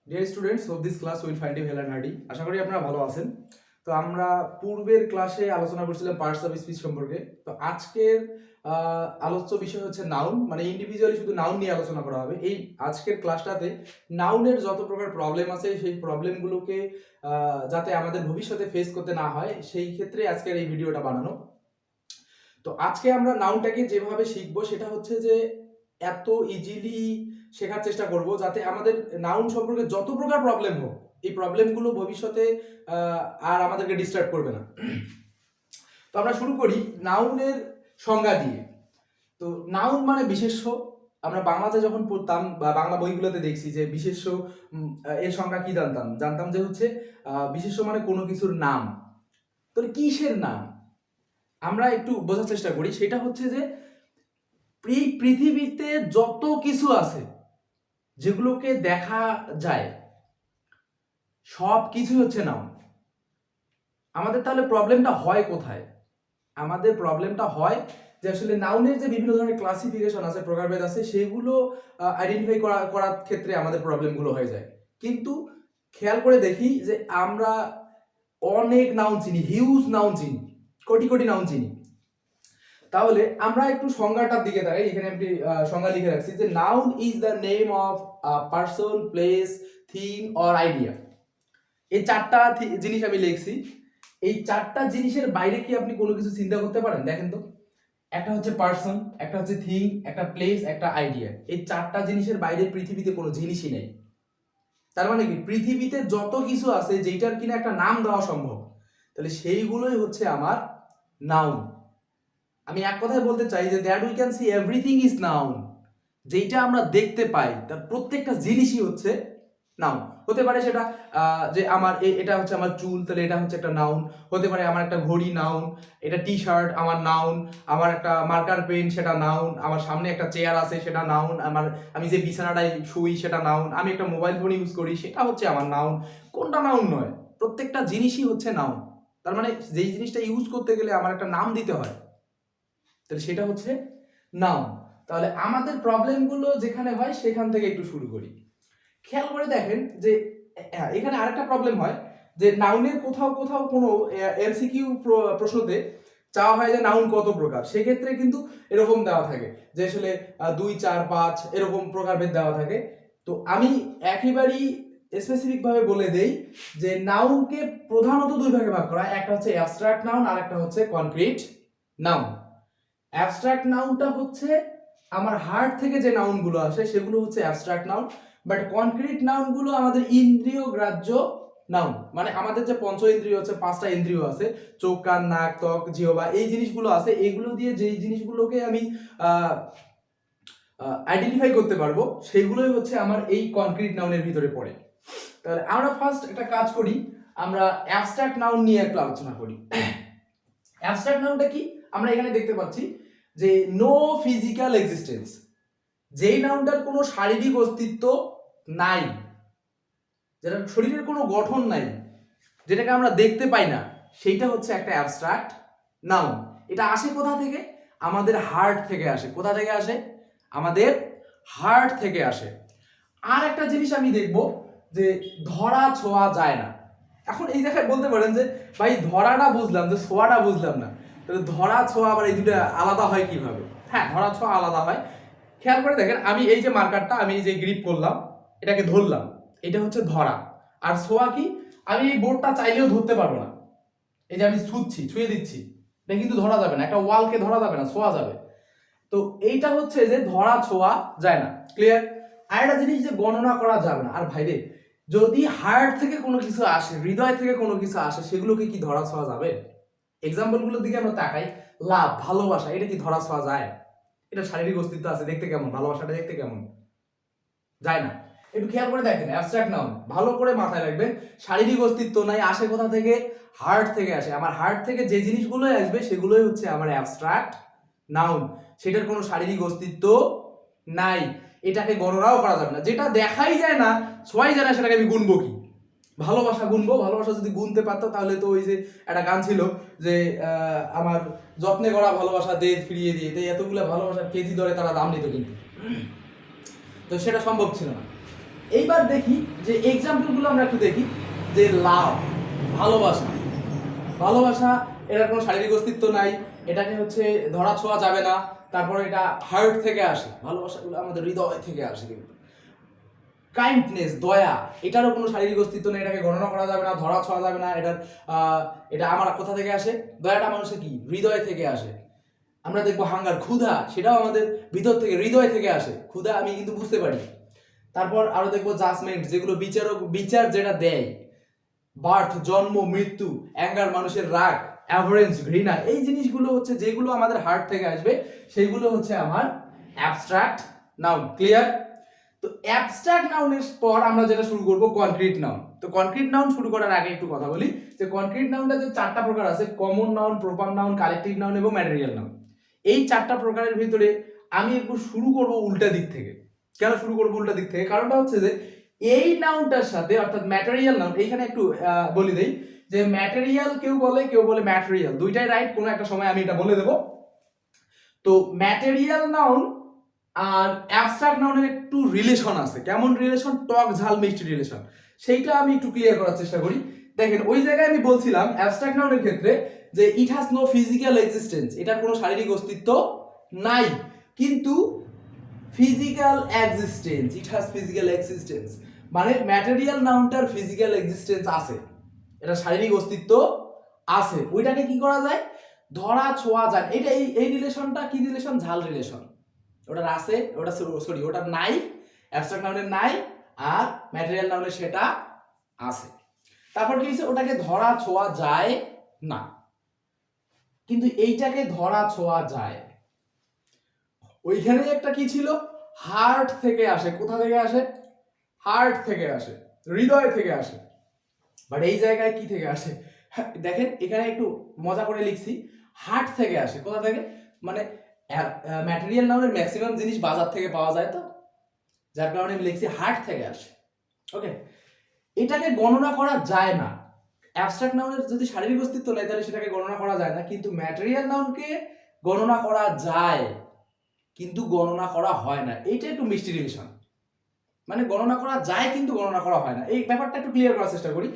Deer students of this class will find you hale and hearty. আশা করি আপনারা ভালো আছেন। তো আমরা পূর্বের ক্লাসে আলোচনা করছিলাম পার্টস অফ স্পিচ সম্পর্কে। তো আজকের আলোচ্য বিষয় হচ্ছে নাউন, মানে ইন্ডিভিজুয়ালি শুধু নাউন নিয়ে আলোচনা করা হবে। এই আজকের ক্লাসটাতে নাউনের যত প্রকার প্রবলেম আছে সেই প্রবলেমগুলোকে যাতে আমাদের ভবিষ্যতে ফেস করতে না হয় সেই ক্ষেত্রে আজকের এই ভিডিওটা বানানো। তো আজকে আমরা নাউনটাকে যেভাবে শিখবো সেটা হচ্ছে যে এত ইজিলি শেখার চেষ্টা করব যাতে আমাদের নাউন সম্পর্কে যত প্রকার প্রবলেম হোক এই প্রবলেমগুলো ভবিষ্যতে আর আমাদেরকে ডিস্টার্ব করবে না। তো আমরা শুরু করি নাউনের সংজ্ঞা দিয়ে। তো নাউন মানে বিশেষ্য। আমরা বাংলাতে যখন পড়তাম বা বাংলা বইগুলোতে দেখছি যে বিশেষ্য এর সংজ্ঞা কি জানতাম যে হচ্ছে বিশেষ্য মানে কোনো কিছুর নাম। তো কিসের নাম আমরা একটু বোঝার চেষ্টা করি। সেটা হচ্ছে যে এই পৃথিবীতে যত কিছু আছে যেগুলোকে দেখা যায় সব কিছুই হচ্ছে নাউন। আমাদের তাহলে প্রবলেমটা হয় কোথায়? আমাদের প্রবলেমটা হয় যে আসলে নাউনের যে বিভিন্ন ধরনের ক্লাসিফিকেশন আছে, প্রকারভেদ আছে, সেগুলো আইডেন্টিফাই করার ক্ষেত্রে আমাদের প্রবলেমগুলো হয়ে যায়। কিন্তু খেয়াল করে দেখি যে আমরা অনেক নাউন চিনি, হিউজ নাউন চিনি, কোটি কোটি নাউন চিনি। তাহলে আমরা একটু সংজ্ঞাটার দিকে তাকাই। এখানে আপনি সংজ্ঞা লিখে রাখছি যে noun is the name of person, place, thing or idea. এই চারটা জিনিস আমি লিখছি। এই চারটা জিনিসের বাইরে কি আপনি কোনো কিছু চিন্তা করতে পারেন? দেখেন তো, একটা হচ্ছে পারসন, একটা হচ্ছে থিং, একটা প্লেস, একটা আইডিয়া। এই চারটা জিনিসের বাইরে পৃথিবীতে কোনো জিনিসই নেই। তার মানে কি পৃথিবীতে যত কিছু আছে যেটার কিনা একটা নাম দেওয়া সম্ভব, তাহলে সেইগুলোই হচ্ছে আমার নাউন। আমি এক কথায় বলতে চাই যে that we can see everything is noun. যেটা আমরা দেখতে পাই তার প্রত্যেকটা জিনিসই হচ্ছে নাউন। হতে পারে সেটা যে আমার এটা হচ্ছে আমার চুল, তাহলে এটা হচ্ছে একটা নাউন। হতে পারে আমার একটা ঘড়ি নাউন, এটা টি শার্ট আমার নাউন, আমার একটা মার্কার পেন সেটা নাউন, আমার সামনে একটা চেয়ার আছে সেটা নাউন, আমি যে বিছানাটায় শুই সেটা নাউন, আমি একটা মোবাইল ফোন ইউজ করি সেটা হচ্ছে আমার নাউন। কোনটা নাউন নয়? প্রত্যেকটা জিনিসই হচ্ছে নাউন। তার মানে যেই জিনিসটা ইউজ করতে গেলে আমার একটা নাম দিতে হয়, তাহলে সেটা হচ্ছে নাউন। তাহলে আমাদের প্রবলেমগুলো যেখানে হয় সেখান থেকে একটু শুরু করি। খেয়াল করে দেখেন যে এখানে আরেকটা প্রবলেম হয় যে নাউনের কোথাও কোথাও কোনো এমসিকিউ প্রশ্নতে চাওয়া হয় যে নাউন কত প্রকার। সেক্ষেত্রে কিন্তু এরকম দেওয়া থাকে যে আসলে 2, 4, 5 এরকম প্রকারভেদ দেওয়া থাকে। তো আমি একেবারেই স্পেসিফিক ভাবে বলে দেই যে নাউনকে প্রধানত দুই ভাগে ভাগ করা, একটা হচ্ছে অ্যাবস্ট্রাক্ট নাউন আর একটা হচ্ছে কনক্রিট নাউন। অ্যাবস্ট্রাক্ট নাউনটা হচ্ছে আমার হার্ট থেকে যে নাউনগুলো আসে সেগুলো হচ্ছে অ্যাবস্ট্রাক্ট নাউন। বাট কনক্রিট নাউনগুলো আমাদের ইন্দ্রিয় গ্রাহ্য নাউন। মানে আমাদের যে পঞ্চ ইন্দ্রিয় হচ্ছে, 5টা ইন্দ্রিয় আছে, চোখ, কান, নাক, ত্বক, জিহ্বা, এই জিনিসগুলো আছে। এগুলো দিয়ে যেই জিনিসগুলোকে আমি আইডেন্টিফাই করতে পারবো সেগুলোই হচ্ছে আমার এই কনক্রিট নাউনের ভিতরে পড়ে। তাহলে আমরা ফার্স্ট একটা কাজ করি, আমরা অ্যাবস্ট্রাক্ট নাউন নিয়ে একটু আলোচনা করি। অ্যাবস্ট্রাক্ট নাউনটা কি? আমরা এখানে দেখতে পাচ্ছি যে নো ফিজিক্যাল এক্সিস্টেন্স, যেই নাউনটার কোনো শারীরিক অস্তিত্ব নাই, যেটার শরীরের কোনো গঠন নাই, যেটাকে আমরা দেখতে পাই না, সেইটা হচ্ছে একটা অ্যাবস্ট্রাক্ট নাউন। এটা আসে কোথা থেকে? আমাদের হার্ট থেকে আসে। কোথা থেকে আসে? আমাদের হার্ট থেকে আসে। আর একটা জিনিস আমি দেখব যে ধরা ছোঁয়া যায় না। এখন এই জায়গায় বলতে পারেন যে ভাই ধরাটা বুঝলাম, যে ছোঁয়াটা বুঝলাম না। তাহলে ধরা ছোঁয়া আবার এই দুটো আলাদা হয় কিভাবে? হ্যাঁ, ধরা ছোঁয়া আলাদা হয়। খেয়াল করে দেখেন, আমি এই যে মার্কারটা আমি যে গ্রিপ করলাম, এটাকে ধরলাম, এটা হচ্ছে ধরা। আর ছোঁয়া কি? আমি এই বোর্ডটা চাইলেও ধরতে পারবো না। এই যে আমি ছুঁয়ে দিচ্ছি, এটা কিন্তু ধরা যাবে না। একটা ওয়ালকে ধরা যাবে না, ছোঁয়া যাবে। তো এইটা হচ্ছে যে ধরা ছোঁয়া যায় না। ক্লিয়ার? আর একটা জিনিস যে গণনা করা যাবে না। আর ভাইরে, যদি হার্ট থেকে কোনো কিছু আসে, হৃদয় থেকে কোনো কিছু আসে, সেগুলোকে কি ধরা ছোঁয়া যাবে? এক্সাম্পলগুলোর দিকে আমরা তাকাই। লাভ, ভালোবাসা, এটা কি ধরা ছোঁয়া যায়? এটা শারীরিক অস্তিত্ব আছে, দেখতে কেমন? ভালোবাসাটা দেখতে কেমন? যায় না। একটু খেয়াল করে দেখেন, অ্যাবস্ট্রাক্ট নাউন ভালো করে মাথায় রাখবেন। শারীরিক অস্তিত্ব নাই, আসে কোথা থেকে? হার্ট থেকে আসে। আমার হার্ট থেকে যে জিনিসগুলোই আসবে সেগুলোই হচ্ছে আমার অ্যাবস্ট্রাক্ট নাউন। সেটার কোনো শারীরিক অস্তিত্ব নাই, এটাকে গণনাও করা যাবে না। যেটা দেখাই যায় না, ছোঁয়াই যায় না, সেটাকে আমি গুনবো কি? ভালোবাসা গুনবো? ভালোবাসা যদি গুনতে পারতো তাহলে তো ওই যে একটা গান ছিল যে আমার যত্নে করা ভালোবাসা দে ফিরিয়ে দিয়ে, তাই এতগুলো ভালোবাসার কেজি দরে তারা দাম নিত, কিন্তু তো সেটা সম্ভব ছিল না। এইবার দেখি যে এক্সাম্পলগুলো আমরা একটু দেখি যে লাভ, ভালোবাসা। ভালোবাসা এটার কোনো শারীরিক অস্তিত্ব নাই, এটাকে হচ্ছে ধরা ছোঁয়া যাবে না, তারপরে এটা হার্ট থেকে আসে, ভালোবাসাগুলো আমাদের হৃদয় থেকে আসে। কিন্তু কাইন্ডনেস, দয়া, এটারও কোনো শারীরিক অস্তিত্ব নেই, এটাকে গণনা করা যাবে না, ধরা ছোঁয়া যাবে না। এটা আমার কোথা থেকে আসে? দয়াটা মানুষের কি হৃদয় থেকে আসে। আমরা দেখবো হাঙ্গার, ক্ষুধা, সেটাও আমাদের ভিতর থেকে, হৃদয় থেকে আসে। ক্ষুধা আমি কিন্তু বুঝতে পারি। তারপর আরো দেখবো জাজমেন্ট, যেগুলো বিচার যেটা দেয়। বার্থ, জন্ম, মৃত্যু, অ্যাঙ্গার, মানুষের রাগ, অ্যাভারেন্স, ঘৃণা, এই জিনিসগুলো হচ্ছে যেগুলো আমাদের হার্ট থেকে আসবে, সেইগুলো হচ্ছে আমার অ্যাবস্ট্রাক্ট নাউন। ক্লিয়ার? তো অ্যাবস্ট্রাক্ট নাউনের পর আমরা যেটা শুরু করব কনক্রিট নাউন। তো কনক্রিট নাউন শুরু করার আগে একটু কথা বলি যে কনক্রিট নাউনটা যে চারটা প্রকার আছে, common noun, proper noun, collective noun এবং ম্যাটেরিয়াল নাউন। এই চারটা প্রকারের ভিতরে আমি একটু শুরু করব উল্টা দিক থেকে। কেন শুরু করব উল্টা দিক থেকে? কারণটা হচ্ছে যে এই নাউনটার সাথে, অর্থাৎ ম্যাটেরিয়াল নাউন, এইখানে একটু বলে দেই যে ম্যাটেরিয়াল কেউ বলে ম্যাটেরিয়াল, দুইটাই রাইট, কোনো একটা সময় আমি এটা বলে দেব। তো ম্যাটেরিয়াল নাউন আর অ্যাবস্ট্রাক্ট নাউনের একটু রিলেশন আছে। কেমন রিলেশন? টক ঝাল মিষ্টি রিলেশন। সেইটা আমি একটু ক্লিয়ার করার চেষ্টা করি। দেখেন, ওই জায়গায় আমি বলছিলাম অ্যাবস্ট্রাক্ট নাউনের ক্ষেত্রে যে it has no physical existence, এটার কোনো শারীরিক অস্তিত্ব নাই, কিন্তু physical existence, it has physical existence, মানে ম্যাটেরিয়াল নাউনটার ফিজিক্যাল এক্সিস্টেন্স আছে, এটা শারীরিক অস্তিত্ব আছে। ওইটাকে কি করা যায়? ধরা ছোঁয়া যায়। এটা এই রিলেশনটা কি রিলেশন? ঝাল রিলেশন। ওটার আছে, ওটা সরি ওটার নাই, অ্যাবস্ট্রাক্ট নাউনের নাই, আর ম্যাটেরিয়াল নাউনের সেটা আছে। তারপর কি হচ্ছে? ওটাকে ধরা ছোঁয়া যায় না, কিন্তু এইটাকে ধরা ছোঁয়া যায়। ওইখানে একটা কি ছিল? হার্ট থেকে আসে। কোথা থেকে আসে? হার্ট থেকে আসে, হৃদয় থেকে আসে। বাট এই জায়গায় কি থেকে আসে? দেখেন, এখানে একটু মজা করে লিখছি, হার্ট থেকে আসে। কোথা থেকে? মানে ম্যাটেরিয়াল নাউনের ম্যাক্সিমাম জিনিস বাজার থেকে পাওয়া যায়, তো যার কারণে আমি লিখছি হার্ট থেকে আসে। ওকে, এটাকে গণনা করা যায় না। অ্যাবস্ট্রাক্ট নাউনের যদি শারীরিক অস্তিত্ব নেই তাহলে সেটাকে গণনা করা যায় না, কিন্তু ম্যাটেরিয়াল নাউনকে গণনা করা যায়, কিন্তু গণনা করা হয় না। এইটা একটু মিষ্টি রিলেশন, মানে গণনা করা যায় কিন্তু গণনা করা হয় না। এই ব্যাপারটা একটু ক্লিয়ার করার চেষ্টা করি।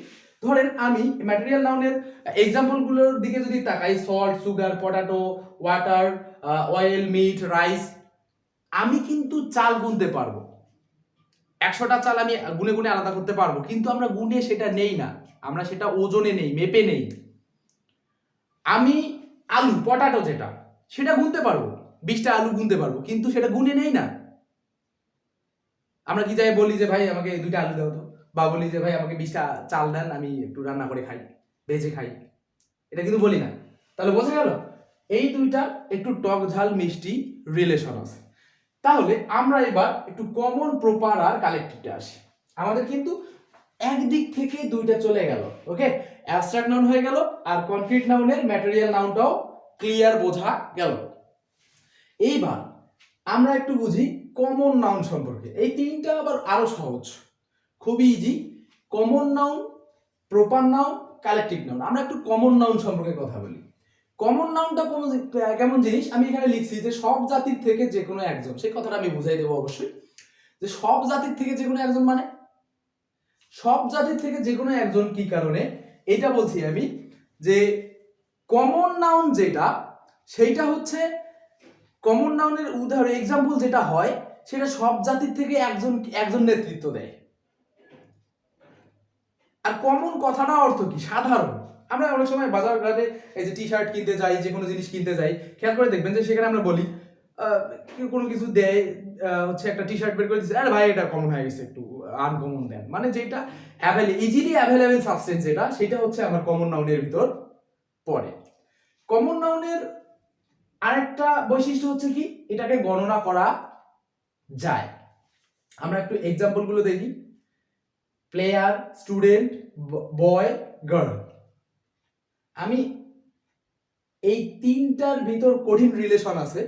ধরেন আমি ম্যাটেরিয়াল নাউনের এক্সাম্পলগুলোর দিকে যদি তাকাই, salt, sugar, potato, water, oil, meat, rice, আমি কিন্তু চাল গুনতে পারবো। 100টা চাল আমি গুনে গুনে আলাদা করতে পারবো, কিন্তু আমরা গুনে সেটা নেই না, আমরা সেটা ওজনে নেই, মেপে নেই। আমি আলু, পটাটো যেটা, সেটা গুনতে পারবো, 20টা আলু গুনতে পারবো, কিন্তু সেটা গুনে নেই না। আমরা কি যাই বলি যে ভাই আমাকে 2টা আলু দাও তো, বা বলি যে ভাই আমাকে 20টা চাল দেন, আমি একটু রান্না করে খাই, ভেজে খাই, এটা কিন্তু বলি না। তাহলে বোঝা গেল এই দুইটা একটু টক ঝাল মিষ্টি রিলেশন আছে। তাহলে আমরা এবার একটু কমন, প্রপার আর কালেক্টিভে আসি। আমাদের কিন্তু একদিক থেকে দুইটা চলে গেল। ওকে, অ্যাবস্ট্রাক্ট নাউন হয়ে গেল, আর কনক্রিট নাউনের ম্যাটেরিয়াল নাউনটাও ক্লিয়ার বোঝা গেল। এইবার আমরা একটু বুঝি কমন নাউন সম্পর্কে। এই তিনটা আবার আরো সহজ, খুবই easy. Common noun, proper noun, collective noun. আমরা একটু কমন নাউন সম্পর্কে কথা বলি। কমন নাউনটা কেমন জিনিস? আমি এখানে লিখছি যে সব জাতির থেকে যে কোনো একজন, সেই কথাটা আমি বুঝাই দেবো অবশ্যই। যে সব জাতির থেকে যে কোনো একজন মানে সব জাতির থেকে যে কোনো একজন, কি কারণে এটা বলছি আমি? যে কমন নাউন যেটা, সেইটা হচ্ছে কমন নাউনের উদাহরণ, এক্সাম্পল যেটা হয়, সেটা সব জাতির থেকে একজন নেতৃত্ব দেয়। আর কমন কথাটা অর্থ কি? সাধারণ। আমরা অনেক সময় বাজার ঘাটে এই যে টি শার্ট কিনতে যাই, যে কোনো জিনিস কিনতে যাই, খেয়াল করে দেখবেন যে সেখানে আমরা বলি কেউ কোনো কিছু দেয়, হচ্ছে একটা টি শার্ট বের করে দিচ্ছে, আরে ভাই এটা কমন হয়ে গেছে, একটু আনকমন দেন। মানে যেটা ইজিলি অ্যাভেলেবেল সাবস্টেন্স, যেটা সেটা হচ্ছে আমার কমন নাউনের ভিতর পড়ে। কমন নাউনের আরেকটা বৈশিষ্ট্য হচ্ছে কি? এটাকে গণনা করা যায়। আমরা একটু এক্সাম্পল গুলো দেখি। প্লেয়ার, স্টুডেন্ট, বয়, গার্ল। আমি এই তিনটার ভিতর কঠিন রিলেশন আছে,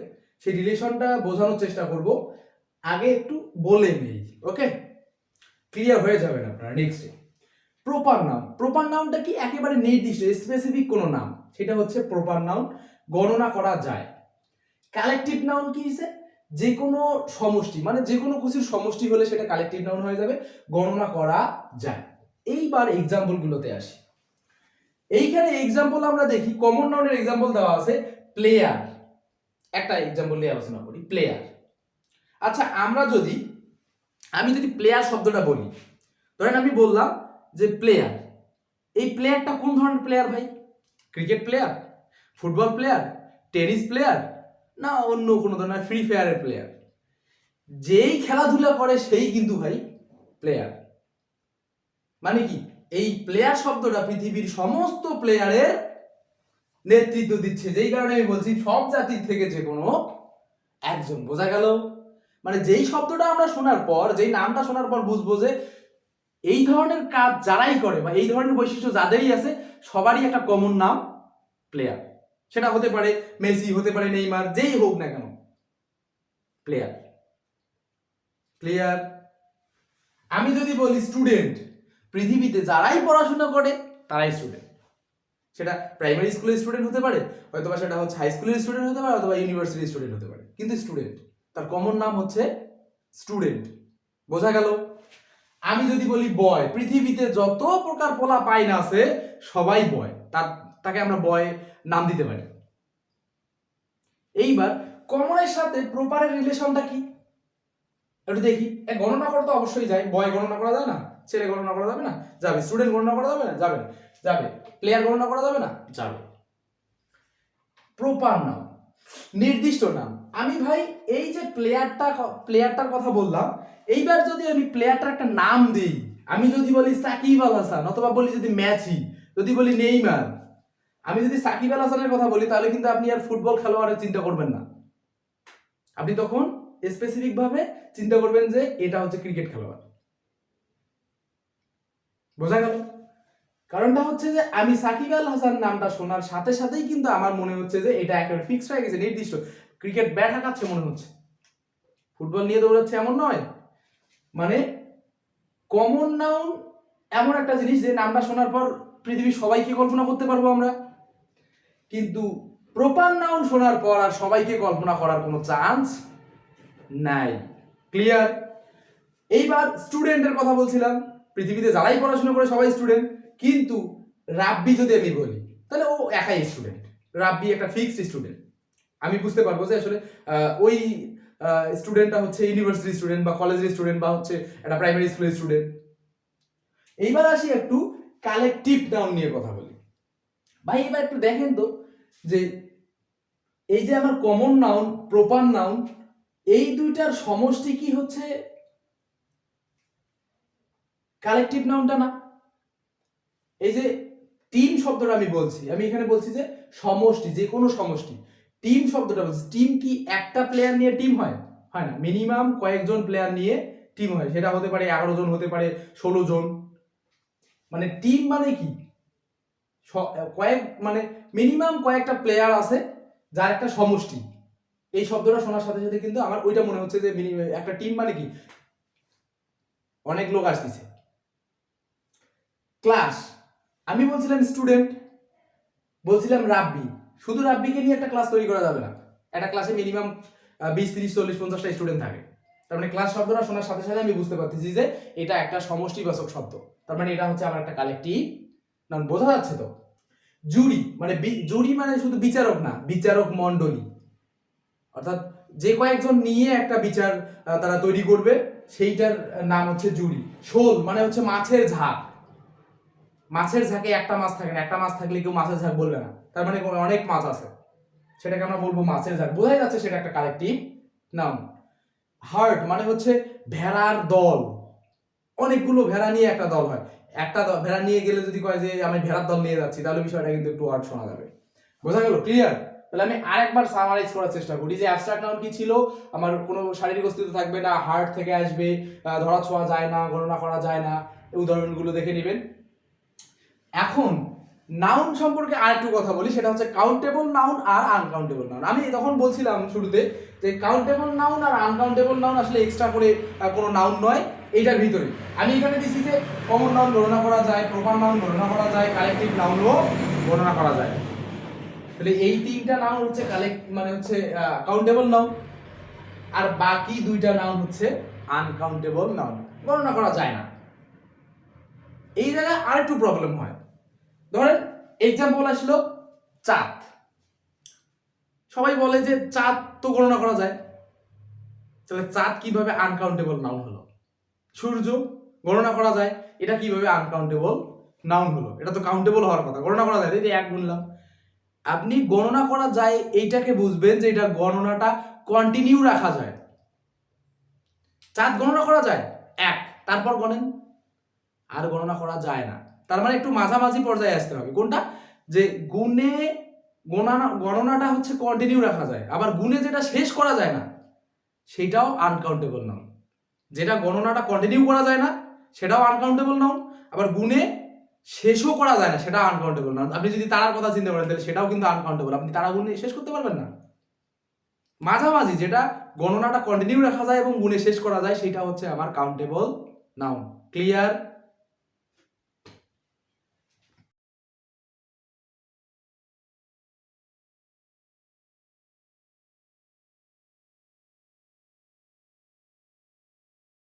সেই রিলেশনটা বোঝানোর চেষ্টা করব। আগে একটু বলে নেই, ওকে, ক্লিয়ার হয়ে যাবেন আপনারা নেক্সটে। Proper noun. প্রপার নাউনটা কি? একেবারে নির্দিষ্ট, স্পেসিফিক কোনো নাম, সেটা হচ্ছে প্রপার নাউন, গণনা করা যায়। কালেকটিভ নাউন কি হিসে? যে কোনো সমষ্টি মানে যে কোনো কিছুর সমষ্টি হলে সেটা কালেকটিভ নাউন হয়ে যাবে, গণনা করা যায়। এইবার এক্সাম্পল গুলোতে আসি। এইখানে এক্সাম্পল আমরা দেখি, কমন নাউনের এক্সাম্পল দেওয়া আছে প্লেয়ার। একটা এক্সাম্পল নিয়ে আলোচনা করি, প্লেয়ার। আচ্ছা, আমি যদি প্লেয়ার শব্দটা বলি, ধরেন আমি বললাম যে প্লেয়ার, এই প্লেয়ারটা কোন ধরনের প্লেয়ার ভাই? Cricket player, football player, tennis player, না অন্য কোনো ধরনের ফ্রি ফায়ারের প্লেয়ার? যেই খেলাধুলা করে সেই কিন্তু ভাই প্লেয়ার। মানে কি, এই প্লেয়ার শব্দটা পৃথিবীর সমস্ত প্লেয়ারের নেতৃত্ব দিচ্ছে, যেই কারণে আমি বলছি সব জাতির থেকে যে কোনো একজন। বোঝা গেল? মানে যেই শব্দটা আমরা শোনার পর, যেই নামটা শোনার পর বুঝবো যে এই ধরনের কাজ যারাই করে বা এই ধরনের বৈশিষ্ট্য যাদেরই আছে সবারই একটা কমন নাম প্লেয়ার। সেটা হতে পারে মেসি, হতে পারে নেইমার, যেই হোক না কেন প্লেয়ার। ক্লিয়ার? আমি যদি বলি স্টুডেন্ট, পৃথিবীতে যারাই পড়াশোনা করে তারাই স্টুডেন্ট। সেটা প্রাইমারি স্কুলের স্টুডেন্ট হতে পারে, হয়তোবা সেটা হচ্ছে হাই স্কুলের স্টুডেন্ট হতে পারে, অথবা ইউনিভার্সিটির স্টুডেন্ট হতে পারে, কিন্তু স্টুডেন্ট তার কমন নাম হচ্ছে স্টুডেন্ট। বোঝা গেল? আমি যদি বলি বয়, পৃথিবীতে যত প্রকার পোলা পাই না আছে সবাই বয়, তাকে আমরা বয় নাম দিতে পারি। এইবার কমনের সাথে প্রপারের রিলেশনটা কি একটু দেখি। গণনা করা তো অবশ্যই যায়, বয় গণনা করা যায় না, ছেলে গণনা করা যাবে না? যাবে। স্টুডেন্ট গণনা করা যাবে না? যাবে না। যাবে। প্লেয়ার গণনা করা যাবে না? যাবে। প্রপার নাম, নির্দিষ্ট নাম। আমি ভাই এই যে প্লেয়ারটার কথা বললাম, এইবার যদি আমি প্লেয়ারটার একটা নাম দিই, আমি যদি বলি সাকিব আল হাসান, অথবা বলি যদি মেসি, যদি বলি নেইমার, আমি যদি সাকিব আল হাসানের কথা বলি, তাহলে কিন্তু আপনি আর ফুটবল খেলোয়াড়ের চিন্তা করবেন না। আপনি তখন স্পেসিফিক ভাবে চিন্তা করবেন যে এটা হচ্ছে ক্রিকেট খেলোয়াড়। বোঝা গেল? কারণটা হচ্ছে যে আমি সাকিব আল হাসান নামটা শোনার সাথে সাথেই কিন্তু আমার মনে হচ্ছে যে এটা একেবারে ফিক্সড হয়ে গেছে, নির্দিষ্ট। ক্রিকেট ব্যাট হাঁকাচ্ছে মনে হচ্ছে, ফুটবল নিয়ে দৌড়াচ্ছে এমন নয়। মানে কমন নাউন এমন একটা জিনিস যে নামটা শোনার পর পৃথিবীর সবাইকে কল্পনা করতে পারবো আমরা, কিন্তু প্রপার নাউন শোনার পর আর সবাইকে কল্পনা করার কোনো চান্স নাই। ক্লিয়ার? এইবার স্টুডেন্টের কথা বলছিলাম, পৃথিবীতে যারাই পড়াশোনা করে সবাই স্টুডেন্ট, কিন্তু রাব্বি যদি আমি বলি তাহলে ও একাই স্টুডেন্ট। রাব্বি একটা ফিক্সড স্টুডেন্ট। আমি বুঝতে পারবো যে আসলে ওই স্টুডেন্টটা হচ্ছে ইউনিভার্সিটি স্টুডেন্ট বা কলেজের স্টুডেন্ট বা হচ্ছে একটা প্রাইমারি স্কুলের স্টুডেন্ট। এইবার আসি একটু কালেকটিভ নাউন নিয়ে কথা বলি। ভাই এবার একটু দেখেন তো যে এই যে আমার কমন নাউন, প্রপার নাউন, এই দুইটার সমষ্টি কি হচ্ছে কালেকটিভ নাউনটা না? এই যে টিম শব্দটা আমি বলছি, আমি এখানে বলছি যে সমষ্টি, যে কোনো সমষ্টি। টিম শব্দটা বলছি, টিম কি একটা প্লেয়ার নিয়ে টিম হয়? হয় না। মিনিমাম কয়েকজন প্লেয়ার নিয়ে টিম হয়। সেটা হতে পারে 11 জন, হতে পারে 16 জন। মানে টিম মানে কি, মানে মিনিমাম কয়েকটা প্লেয়ার আছে যার একটা সমষ্টি। এই শব্দটা শোনার সাথে সাথে কিন্তু আমার ওইটা মনে হচ্ছে যে একটা টিম মানে কি অনেক লোক আসতেছে। ক্লাস, আমি বলছিলাম স্টুডেন্ট, বলছিলাম রাব্বি। শুধু রাব্বিকে নিয়ে একটা ক্লাস তৈরি করা যাবে না। একটা ক্লাসে মিনিমাম 20, 30, 40, 50টা স্টুডেন্ট থাকে। তার মানে ক্লাস শব্দটা শোনার সাথে সাথে আমি বুঝতে পারতেছি যে এটা একটা সমষ্টিবাচক শব্দ। তার মানে এটা হচ্ছে আমার একটা কালেকটিভ নাউন। বোঝা যাচ্ছে তো? জুরি মানে জুরি মানে শুধু বিচারক না, বিচারক মণ্ডলী, অর্থাৎ যে কয়েকজন নিয়ে একটা বিচার তারা তৈরি করবে, সেইটার নাম হচ্ছে জুরি। শোল মানে হচ্ছে মাছের ঝাঁক। মাছের ঝাঁকে একটা মাছ থাকে না, একটা মাছ থাকলে কেউ মাছের ঝাঁক বলবে না। তার মানে অনেক মাছ আছে, সেটাকে আমরা বলবো মাছের ঝাঁক। বোঝাই যাচ্ছে সেটা একটা কালেকটিভ নাউন। হার্ড মানে হচ্ছে ভেড়ার দল। অনেকগুলো ভেড়া নিয়ে একটা দল হয়। একটা ভেড়া নিয়ে গেলে যদি কয় যে আমি ভেড়ার দল নিয়ে যাচ্ছি, তাহলে বিষয়টা কিন্তু একটু ওয়ার্ড শোনা যাবে। বোঝা গেল? ক্লিয়ার? তাহলে আমি আরেকবার সামারাইজ করার চেষ্টা করি যে অ্যাবস্ট্রাক্ট নাউন কি ছিল। আমার কোনো শারীরিক অস্তিত্ব থাকবে না, হার্ট থেকে আসবে, ধরা ছোঁয়া যায় না, গণনা করা যায় না, উদাহরণগুলো দেখে নেবেন। এখন নাউন সম্পর্কে আরেকটু কথা বলি, সেটা হচ্ছে কাউন্টেবল নাউন আর আনকাউন্টেবল নাউন। আমি তখন বলছিলাম শুরুতে যে কাউন্টেবল নাউন আর আনকাউন্টেবল নাউন আসলে এক্সট্রা করে কোনো নাউন নয়, এইটার ভিতরে আমি এখানে দিচ্ছি যে কমন নাউন গণনা করা যায়, প্রপার নাউন গণনা করা যায়, কালেকটিভ নাউনও গণনা করা যায়। তাহলে এই তিনটা নাউন হচ্ছে মানে হচ্ছে কাউন্টেবল নাউন। আর বাকি দুইটা নাউন হচ্ছে আনকাউন্টেবল নাউন, গণনা করা যায় না। এই জায়গায় আরেকটু প্রবলেম হয়। ধরেন এক্সাম্পল আসলো চাঁদ, সবাই বলে যে চাঁদ তো গণনা করা যায়, তাহলে চাঁদ কিভাবে আনকাউন্টেবল নাউন হলো? সূর্য গণনা করা যায়, এটা কিভাবে আনকাউন্টেবল নাউন হলো? এটা তো কাউন্টেবল হওয়ার কথা, গণনা করা যায়, এই এক গুনলাম। আপনি গণনা করা যায় এইটাকে বুঝবেন যে এটা গণনাটা কন্টিনিউ রাখা যায়। চাঁদ গণনা করা যায় এক, তারপর গণেন, আর গণনা করা যায় না। তার মানে একটু মাঝামাঝি পর্যায়ে আসতে হবে। কোনটা? যে গুণে গণনাটা হচ্ছে কন্টিনিউ রাখা যায়, আবার গুণে যেটা শেষ করা যায় না সেটাও আনকাউন্টেবল নাউন। যেটা গণনাটা কন্টিনিউ করা যায় না সেটাও আনকাউন্টেবল নাউন, আবার গুণে শেষও করা যায় না সেটা আনকাউন্টেবল নাউন। আপনি যদি তারার কথা চিন্তা করেন তাহলে সেটাও কিন্তু আনকাউন্টেবল, আপনি তারা গুণে শেষ করতে পারবেন না। মাঝামাঝি যেটা গণনাটা কন্টিনিউ রাখা যায় এবং গুণে শেষ করা যায় সেটা হচ্ছে আমার কাউন্টেবল নাউন। ক্লিয়ার?